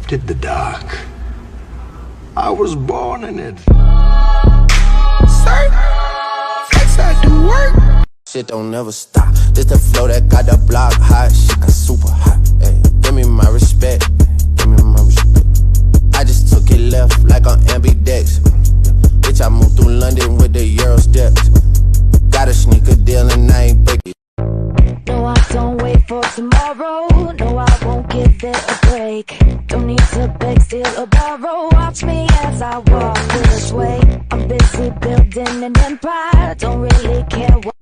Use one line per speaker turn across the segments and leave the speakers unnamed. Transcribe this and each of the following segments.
accepted the dark. I was born in it.
Shit don't never stop. This the flow that got the block hot. Shit got super hot. Ay, give me my respect. Give me my respect. I just took it left like on ambidex. Bitch, I moved through London with the Euro steps. Got a sneaker deal and I ain't break it.
No, I don't wait for tomorrow. No, I won't give it a break. Don't need to beg, steal or borrow. Watch me as I walk this way. I'm busy building an empire. Don't really care what.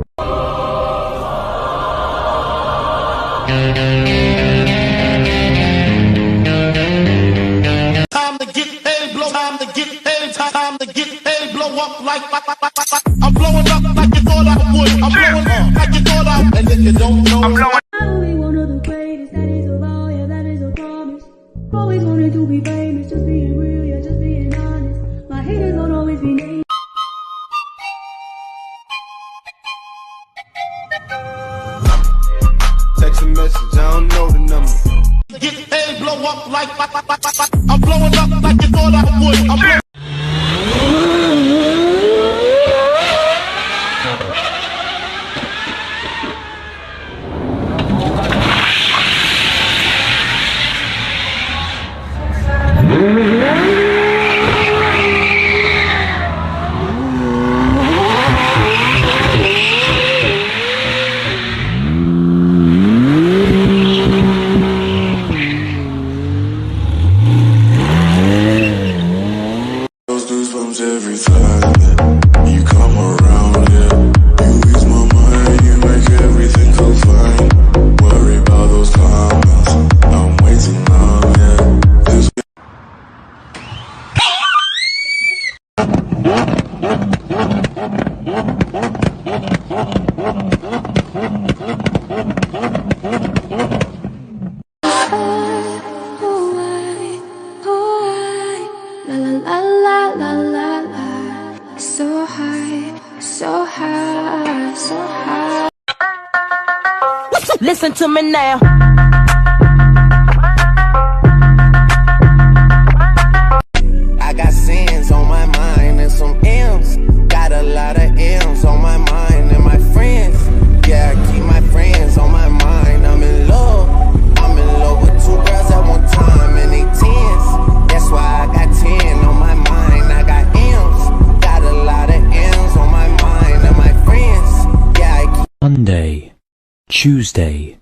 Time to get paid, blow. Time to get paid. Time to get paid, blow up like. I'm blowing up like you thought I would. I'm blowing up like you thought I would. And if you don't know, I'm blowing.
I'll be one of the greatest, that is a vow, yeah, that is a promise. Always wanted to be famous, just being real, yeah, just being honest. My haters won't always be named.
Text a message, I don't know the number.
Get paid, blow up like. I'm blowing up like you thought I would. I'm blowing.
Every time that you come around, yeah, you ease my mind, you make everything feel fine. Worry about those comments, I'm waiting now, yeah.
So high, so high, so high.
Listen to me now.
I got sins on my mind and some M's. Got a lot of M's on my mind and my friends. Yeah, I keep my friends on my mind. I'm in love. I'm in love with two girls at one time and they tens. That's why I got 10 on my mind. I got M's. Got a lot of M's on my mind and my friends. Yeah, I keep
Monday, Tuesday,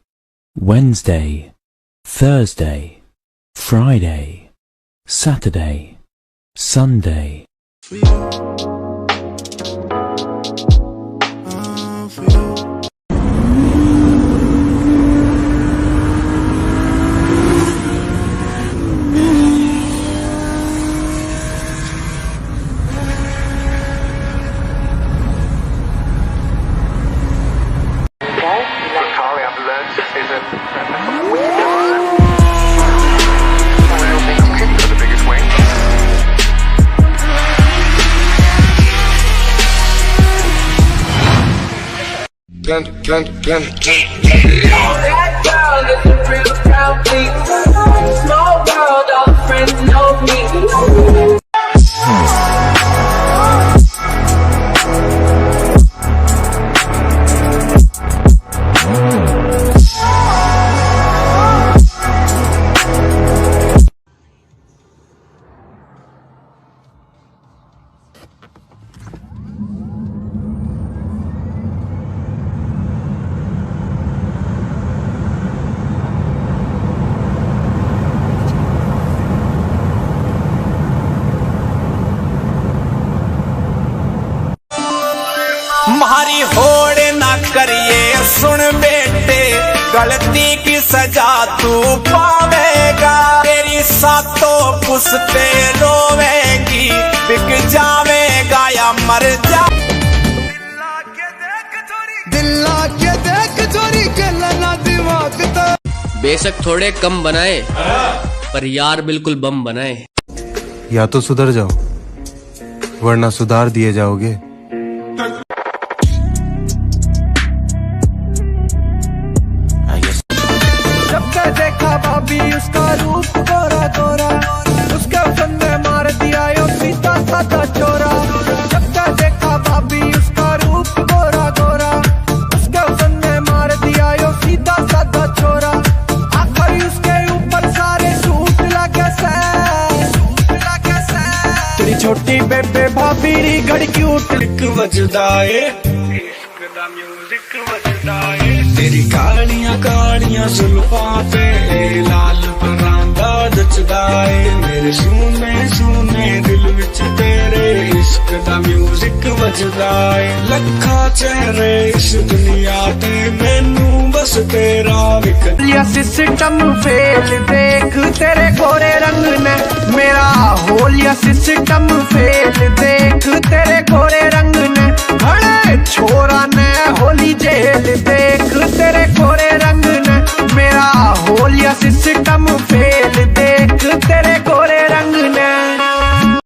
Wednesday, Thursday, Friday, Saturday, Sunday.
For you. For you.
Gun.
That girl is a real proud beat. Small world, all the friends know me.
मारी होड़ ना करिए सुन बेटे, गलती की सजा तू पावेगा। तेरी सातों पुश्ते रोवेंगी, बिक जावेगा या मर जा। दिल्ला के देख चोरी के लना दिमाग तो।
बेशक थोड़े कम बनाए, पर यार बिल्कुल बम बनाए।
या तो सुधर जाओ, वरना सुधार दिए जाओगे।
जब देखा भाभी उसका रूप गोरा गोरा,
घड़ क्यूट लिक वजदा ए इश्क दा म्यूजिक वजदा ए तेरी कालियां कालियां जुल्फां ते लाल परांदा जचदा ए मेरे सूने सूने दिल विच तेरे इश्क दा म्यूजिक वजदा ए लखा चेहरे इस दुनिया ते मैनू बस तेरा विक लिया सिस्टम फेल देख तेरे गोरे रंग ने मेरा हो लिया सिस्टम